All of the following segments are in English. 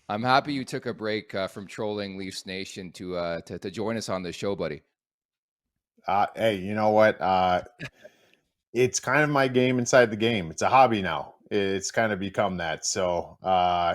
I'm happy you took a break from trolling Leafs Nation to join us on the show, buddy. Hey, you know what? It's kind of my game inside the game. It's a hobby now. It's kind of become that. So,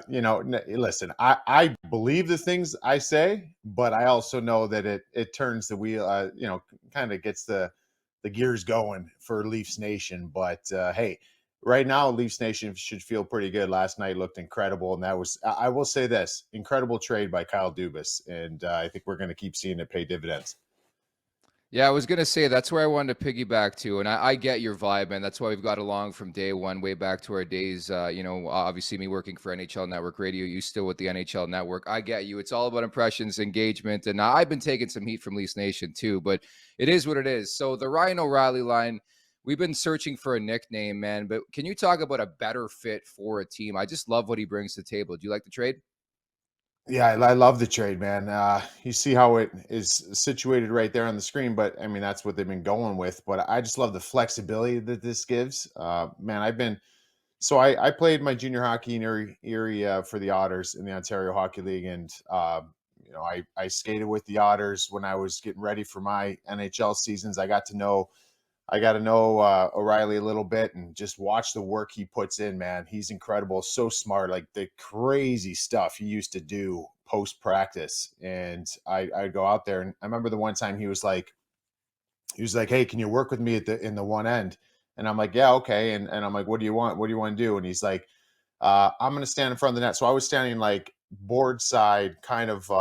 listen, I believe the things I say, but I also know that it turns the wheel. Kind of gets the gears going for Leafs Nation. But hey, right now, Leafs Nation should feel pretty good. Last night looked incredible, and that was I will say this: incredible trade by Kyle Dubas, and I think we're going to keep seeing it pay dividends. Yeah, I was gonna say that's where I wanted to piggyback to, and I get your vibe, man. That's why we've got along from day one, way back to our days. Obviously me working for NHL Network Radio, you still with the NHL Network. I get you. It's all about impressions, engagement, and I've been taking some heat from Leafs Nation too, but it is what it is. So the Ryan O'Reilly line, we've been searching for a nickname, man. But can you talk about a better fit for a team? I just love what he brings to the table. Do you like the trade? Yeah, I love the trade, man. You see how it is situated right there on the screen, but I mean that's what they've been going with. But I just love the flexibility that this gives. Man, I played my junior hockey in Erie for the Otters in the Ontario Hockey League, and I skated with the Otters when I was getting ready for my NHL seasons. I got to know O'Reilly a little bit and just watch the work he puts in, man. He's incredible, so smart, like the crazy stuff he used to do post practice. And I'd go out there, and I remember the one time he was like, "Hey, can you work with me in the one end?" And I'm like, "Yeah, okay." And I'm like, "What do you want? What do you want to do?" And he's like, "I'm going to stand in front of the net." So I was standing like board side, kind of.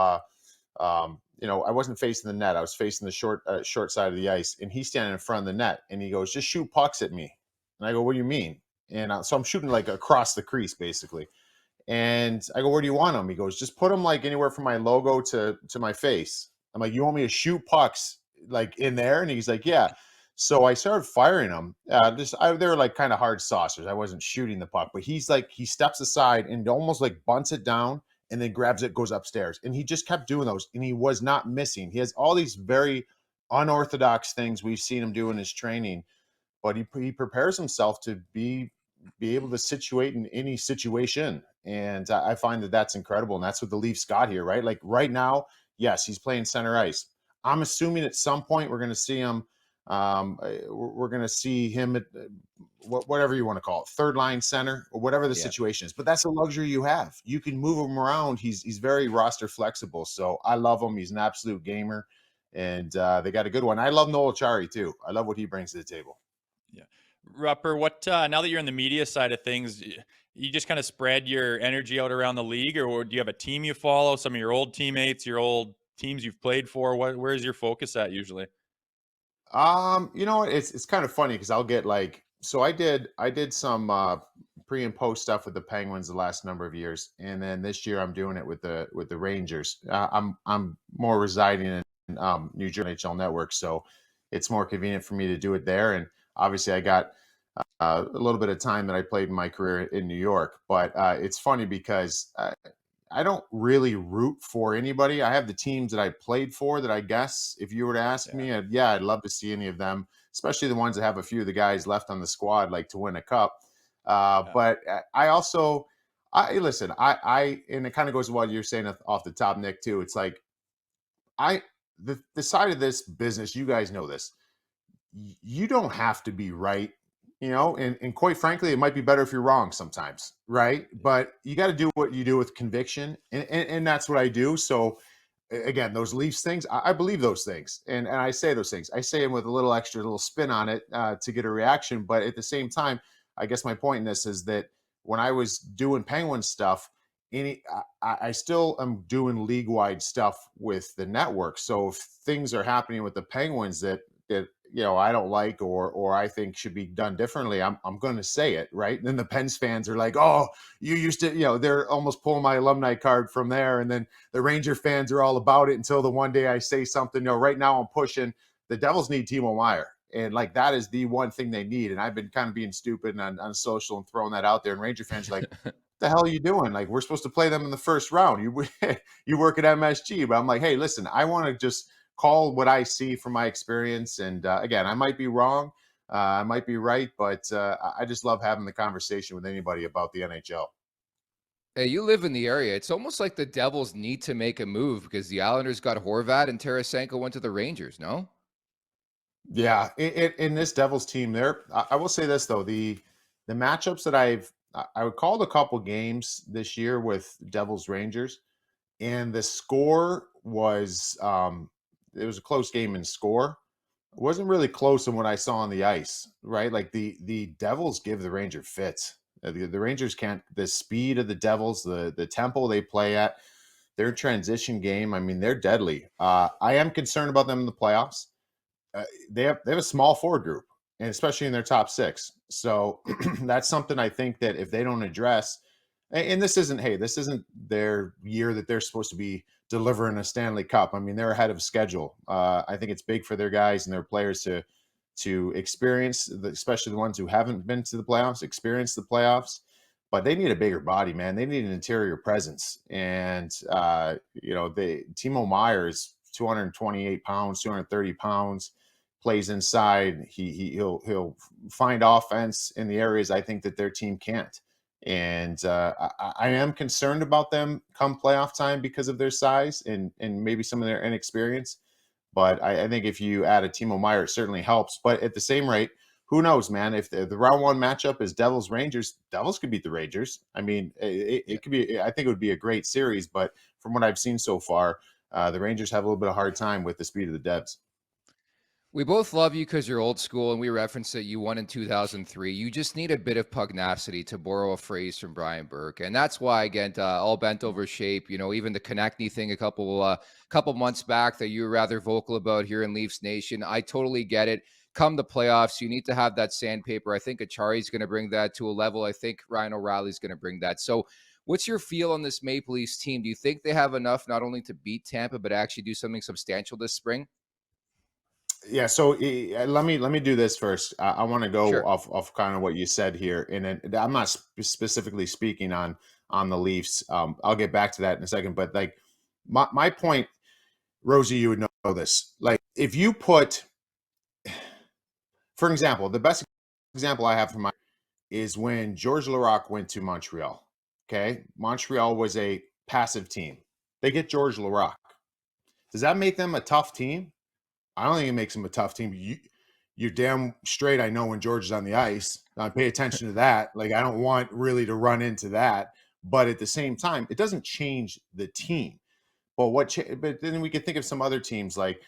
I wasn't facing the net. I was facing the short side of the ice, and he's standing in front of the net. And he goes, "Just shoot pucks at me." And I go, "What do you mean?" And so I'm shooting like across the crease, basically. And I go, "Where do you want them?" He goes, "Just put them like anywhere from my logo to my face." I'm like, "You want me to shoot pucks like in there?" And he's like, "Yeah." So I started firing them. They were like kind of hard saucers. I wasn't shooting the puck, but he steps aside and almost like bunts it down and then grabs it, goes upstairs. And he just kept doing those, and he was not missing. He has all these very unorthodox things we've seen him do in his training, but he prepares himself to be able to situate in any situation. And I find that that's incredible. And that's what the Leafs got here, right? Like right now, yes, he's playing center ice. I'm assuming at some point we're going to see him. We're going to see him at whatever you want to call it, third line center or whatever the Yeah. situation is. But that's a luxury you have. You can move him around. He's very roster flexible. So I love him. He's an absolute gamer, and they got a good one. I love Noel Chari too. I love what he brings to the table. Yeah. Rupper, what now that you're in the media side of things, you just kind of spread your energy out around the league, or do you have a team you follow? Some of your old teammates, your old teams you've played for. Where's your focus at usually? You know what? It's kind of funny because I'll get like so I did some pre and post stuff with the Penguins the last number of years, and then this year I'm doing it with the Rangers. I'm more residing in New Jersey NHL Network, so it's more convenient for me to do it there. And obviously, I got a little bit of time that I played in my career in New York. But it's funny because I don't really root for anybody. I have the teams that I played for that I guess if you were to ask Yeah. me, yeah, I'd love to see any of them, especially the ones that have a few of the guys left on the squad, like to win a cup. Yeah. But I also, I listen, and it kind of goes to what you're saying off the top, Nick, too. It's like, I, the side of this business, you guys know this, you don't have to be right, and quite frankly, it might be better if you're wrong sometimes, right? Yeah. But you got to do what you do with conviction, and that's what I do. So again, those Leafs things, I believe those things, and I say those things. I say them with a little extra little spin on it to get a reaction, but at the same time, I guess my point in this is that when I was doing Penguin stuff, I still am doing league wide stuff with the network. So if things are happening with the Penguins that I don't like or I think should be done differently, I'm going to say it, right? And then the Pens fans are like, "Oh, you used to," they're almost pulling my alumni card from there. And then the Ranger fans are all about it until the one day I say something. Right now I'm pushing. The Devils need Timo Meyer. And like that is the one thing they need. And I've been kind of being stupid on social and throwing that out there. And Ranger fans are like, the hell are you doing? Like, we're supposed to play them in the first round. You work at MSG, but I'm like, hey, listen, I want to just call what I see from my experience. And again, I might be wrong, I might be right, but I just love having the conversation with anybody about the NHL. Hey, you live in the area. It's almost like the Devils need to make a move because the Islanders got Horvat and Tarasenko went to the Rangers, no? Yeah, in this Devils team, there, I will say this though, the matchups that I would called a couple games this year with Devils Rangers, and the score was it was a close game in score. It wasn't really close in what I saw on the ice, right? Like the Devils give the Ranger fits. The Rangers can't, the speed of the Devils, the tempo they play at, their transition game. I mean, they're deadly. I am concerned about them in the playoffs. They have a small forward group, and especially in their top six. So that's something I think that if they don't address, and this isn't their year that they're supposed to be delivering a Stanley Cup. I mean, they're ahead of schedule. I think it's big for their guys and their players to experience, especially the ones who haven't been to the playoffs, experience the playoffs. But they need a bigger body, man. They need an interior presence, and Timo Meyer is 228 pounds, 230 pounds, plays inside. He'll find offense in the areas I think that their team can't. And I am concerned about them come playoff time because of their size and maybe some of their inexperience. But I think if you add a Timo Meyer, it certainly helps. But at the same rate, who knows, man? If the round one matchup is Devils Rangers, Devils could beat the Rangers. I mean, Yeah. it could be. I think it would be a great series. But from what I've seen so far, the Rangers have a little bit of hard time with the speed of the Devs. We both love you because you're old school, and we referenced that you won in 2003. You just need a bit of pugnacity, to borrow a phrase from Brian Burke, and that's why, again, all bent over shape. You know, even the Konechny thing a couple months back that you were rather vocal about here in Leafs Nation. I totally get it. Come the playoffs, you need to have that sandpaper. I think Achari's going to bring that to a level. I think Ryan O'Reilly's going to bring that. So, what's your feel on this Maple Leafs team? Do you think they have enough not only to beat Tampa, but actually do something substantial this spring? Yeah, so let me do this first. I want to go Sure. off kind of what you said here, and then I'm not specifically speaking on the Leafs. I'll get back to that in a second. But like my point, Rosie, you would know this. Like if you put, for example, the best example I have for my is when George Laraque went to Montreal. Okay, Montreal was a passive team. They get George Laraque. Does that make them a tough team? I don't think it makes them a tough team. You're damn straight. I know when George is on the ice. I pay attention to that. Like I don't want really to run into that. But at the same time, it doesn't change the team. But then we could think of some other teams like,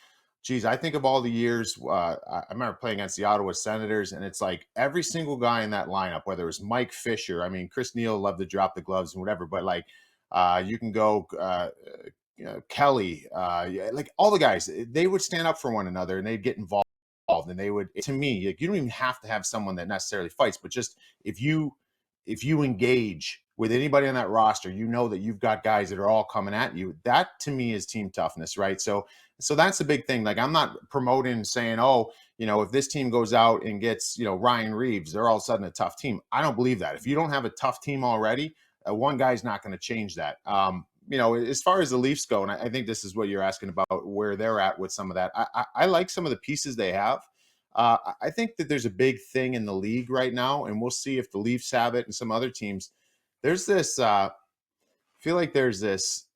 geez, I think of all the years. I remember playing against the Ottawa Senators, and it's like every single guy in that lineup, whether it was Mike Fisher, I mean, Chris Neal loved to drop the gloves and whatever, but like you can go Kelly, yeah, like all the guys, they would stand up for one another and they'd get involved. And they would, to me, like, you don't even have to have someone that necessarily fights, but just if you engage with anybody on that roster, you know that you've got guys that are all coming at you. That to me is team toughness, right? So that's the big thing. Like I'm not promoting saying, oh, if this team goes out and gets, Ryan Reeves, they're all of a sudden a tough team. I don't believe that. If you don't have a tough team already, one guy's not going to change that. As far as the Leafs go, and I think this is what you're asking about, where they're at with some of that. I like some of the pieces they have. I think that there's a big thing in the league right now, and we'll see if the Leafs have it and some other teams. There's this. Feel like there's this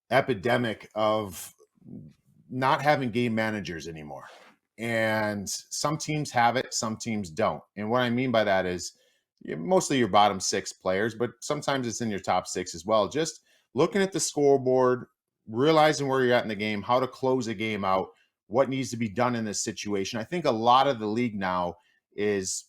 epidemic of not having game managers anymore, and some teams have it, some teams don't. And what I mean by that is mostly your bottom six players, but sometimes it's in your top six as well. Just looking at the scoreboard, realizing where you're at in the game, how to close a game out, what needs to be done in this situation. I think a lot of the league now is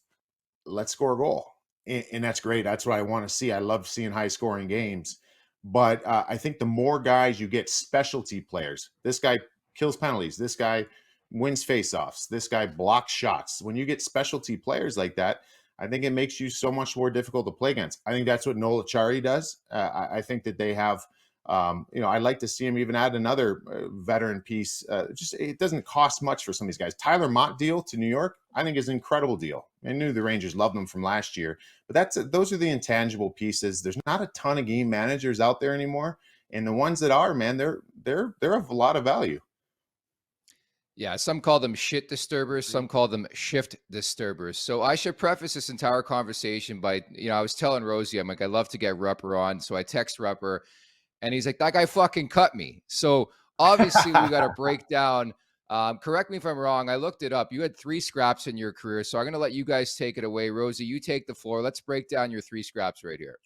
let's score a goal. And that's great. That's what I want to see. I love seeing high scoring games. But I think the more guys you get, specialty players, this guy kills penalties, this guy wins faceoffs, this guy blocks shots. When you get specialty players like that, I think it makes you so much more difficult to play against. I think that's what Noel Acciari does. I think that they have, I'd like to see him even add another veteran piece. Just it doesn't cost much for some of these guys. Tyler Mott deal to New York, I think is an incredible deal. I knew the Rangers loved them from last year, but those are the intangible pieces. There's not a ton of game managers out there anymore, and the ones that are, man, they're of a lot of value. Yeah, some call them shit disturbers, some call them shift disturbers. So I should preface this entire conversation by, I was telling Rosie, I'm like, I love to get Rupper on. So I text Rupper and he's like, that guy fucking cut me. So obviously we got to break down. Correct me if I'm wrong. I looked it up. You had 3 scraps in your career. So I'm going to let you guys take it away. Rosie, you take the floor. Let's break down your 3 scraps right here.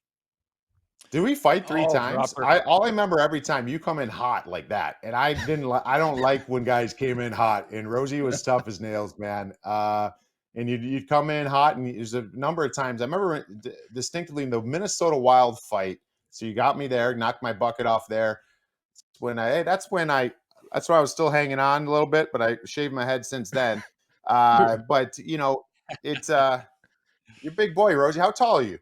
Do we fight 3 Oh, times? Rupper. All I remember every time you come in hot like that, and I didn't. I don't like when guys came in hot. And Rosie was tough as nails, man. And you'd come in hot, and there's a number of times I remember distinctly in the Minnesota Wild fight. So you got me there, knocked my bucket off there. That's when I was still hanging on a little bit, but I shaved my head since then. But it's you're a big boy, Rosie. How tall are you?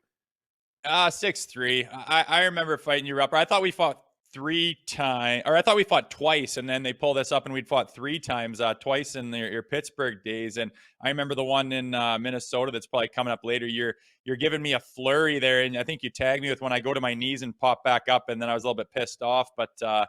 6'3". I remember fighting you, Rupper. I thought we fought 3 times, or I thought we fought twice, and then they pulled us up and we'd fought 3 times, twice in your Pittsburgh days. And I remember the one in Minnesota that's probably coming up later. You're giving me a flurry there, and I think you tagged me with when I go to my knees and pop back up, and then I was a little bit pissed off. But I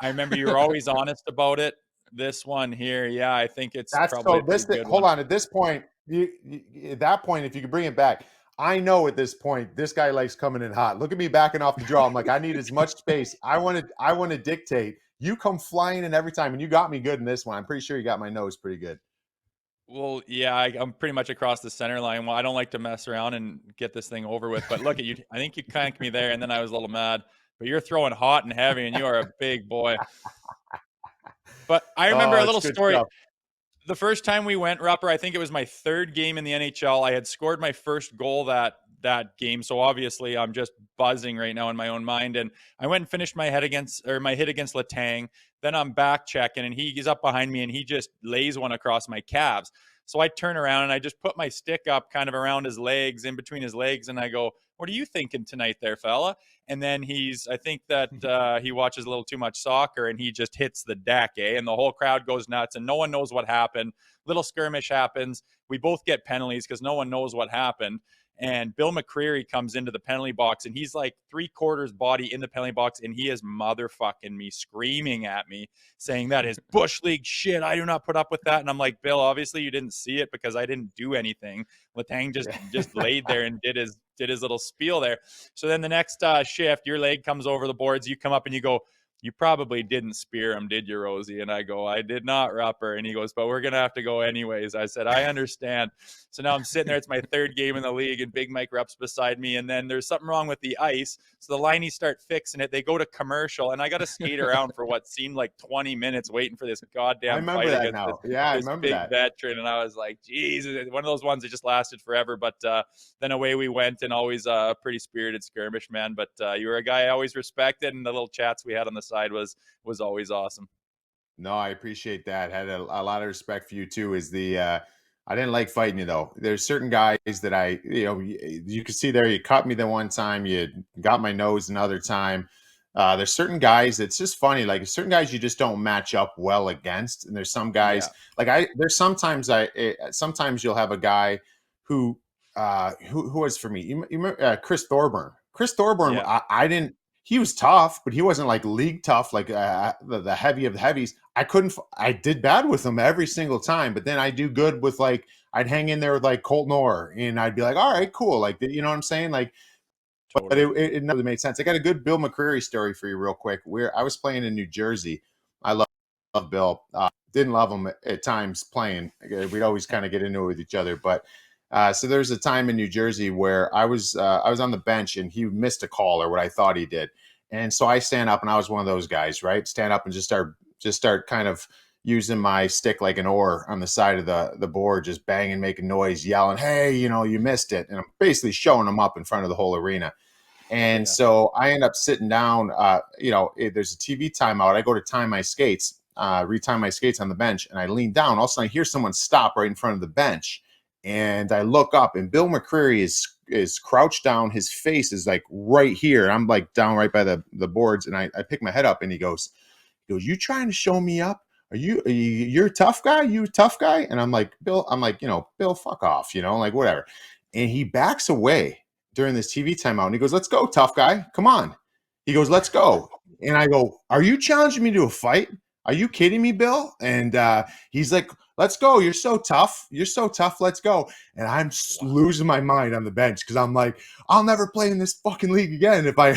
remember you were always honest about it. This one here, yeah, I think it's probably hold on. At this point, at that point, if you could bring it back, I know at this point this guy likes coming in hot. Look at me backing off the draw. I'm like, I need as much space. I want to dictate. You come flying in every time, and you got me good in this one. I'm pretty sure you got my nose pretty good. Well, yeah, I'm pretty much across the center line. Well, I don't like to mess around and get this thing over with. But look at you. I think you canked me there, and then I was a little mad. But you're throwing hot and heavy, and you are a big boy. But I remember a little story. Stuff. The first time we went, Rupper, I think it was my 3rd game in the NHL. I had scored my first goal that game, so obviously I'm just buzzing right now in my own mind. And I went and finished my hit against Letang. Then I'm back checking, and he's up behind me, and he just lays one across my calves. So I turn around and I just put my stick up kind of around his legs, in between his legs, and I go, "What are you thinking tonight there, fella?" And then I think that he watches a little too much soccer, and he just hits the deck, and the whole crowd goes nuts, and no one knows what happened. Little skirmish happens. We both get penalties because no one knows what happened. And Bill McCreary comes into the penalty box, and he's like 3/4 body in the penalty box, and he is motherfucking me, screaming at me, saying that is Bush League shit. I do not put up with that. And I'm like, Bill, obviously you didn't see it because I didn't do anything. Letang just laid there and did his little spiel there. So then the next shift, your leg comes over the boards. You come up and you go, "You probably didn't spear him, did you, Rosie?" And I go, "I did not, Rupper." And he goes, "But we're going to have to go anyways." I said, "I understand." So now I'm sitting there. It's my 3rd game in the league, and Big Mike Rupp's beside me. And then there's something wrong with the ice. So the lineys start fixing it. They go to commercial, and I got to skate around for what seemed like 20 minutes waiting for this goddamn fight against this big veteran. And I was like, Jesus, one of those ones that just lasted forever. But then away we went, and always a pretty spirited skirmish, man. But you were a guy I always respected, and the little chats we had on the side was always awesome. No, I appreciate that. Had a lot of respect for you too. I didn't like fighting you though. There's certain guys that you can see there. You cut me the one time, you got my nose another time. There's certain guys that's just funny. Like certain guys you just don't match up well against, and there's some guys sometimes you'll have a guy who was for me. You remember Chris Thorburn? Chris Thorburn, Yeah. I didn't. He was tough, but he wasn't like league tough, like the heavy of the heavies. I did bad with him every single time, but then I do good with I'd hang in there with like Colton Orr, and I'd be like, all right, cool. Like, you know what I'm saying? Like, Totally. but it never made sense. I got a good Bill McCreary story for you real quick. I was playing in New Jersey. I love Bill. Didn't love him at times playing. We'd always kind of get into it with each other, but so there's a time in New Jersey where I was on the bench and he missed a call or what I thought he did. And so I stand up, and I was one of those guys, right? Stand up and just start kind of using my stick like an oar on the side of the board, just banging, making noise, yelling, "Hey, you missed it." And I'm basically showing them up in front of the whole arena. And so I end up sitting down, there's a TV timeout. I go to time my skates, retime my skates on the bench, and I lean down. All of a sudden I hear someone stop right in front of the bench. And I look up, and Bill McCreary is crouched down. His face is like right here. I'm like down right by the boards, and I pick my head up, and he goes, "You trying to show me up? You're a tough guy? You a tough guy?" And I'm like, Bill, Bill, fuck off, like whatever. And he backs away during this TV timeout, and he goes, "Let's go, tough guy. Come on." He goes, "Let's go." And I go, "Are you challenging me to a fight?" are you kidding me, Bill? And he's like, let's go. You're so tough. You're so tough. Let's go. And I'm losing my mind on the bench because I'm like, I'll never play in this fucking league again if I,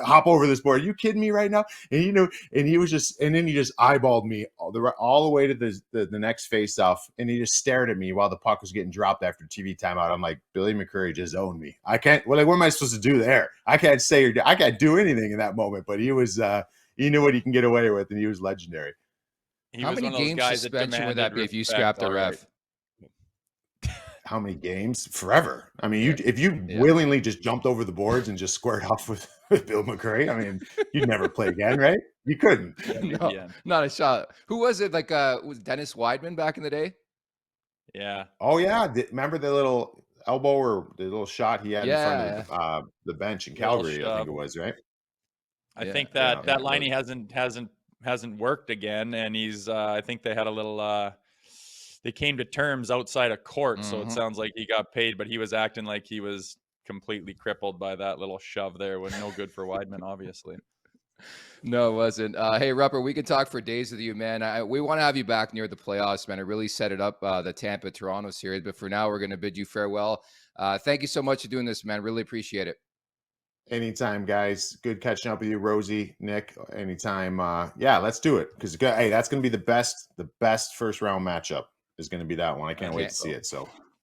hop over this board. Are you kidding me right now? And and he was just, and then he just eyeballed me all the way to the next face off, and he just stared at me while the puck was getting dropped after TV timeout. I'm like, Billy McCurry just owned me. I can't. Well, like, what am I supposed to do there? I can't say I can't do anything in that moment. But he was, he knew what he can get away with, and he was legendary. How many games suspension would that be if you scrapped the ref? How many games? Forever. I mean, if you willingly just jumped over the boards and just squared off with Bill McCurry, I mean, you'd never play again, right? You couldn't. No, not a shot. Who was it? Like, was Dennis Weidman back in the day? Yeah. Oh yeah. Remember the little elbow or the little shot he had in front of the bench in Calgary? I think it was, right? I think that Liney hasn't worked again, and he's I think they had a little they came to terms outside of court, so it sounds like he got paid, but he was acting like he was completely crippled by that little shove there. Was no good for Weidman, obviously. No, it wasn't. Hey, Rupper, we could talk for days with you, man. We want to have you back near the playoffs, man. It really set it up, the Tampa-Toronto series, but for now, we're going to bid you farewell. Thank you so much for doing this, man. Really appreciate it. Anytime, guys. Good catching up with you, Rosie, Nick. Anytime. Yeah, let's do it. Because hey, that's going to be the best first round matchup is going to be that one. I can't wait to see it. So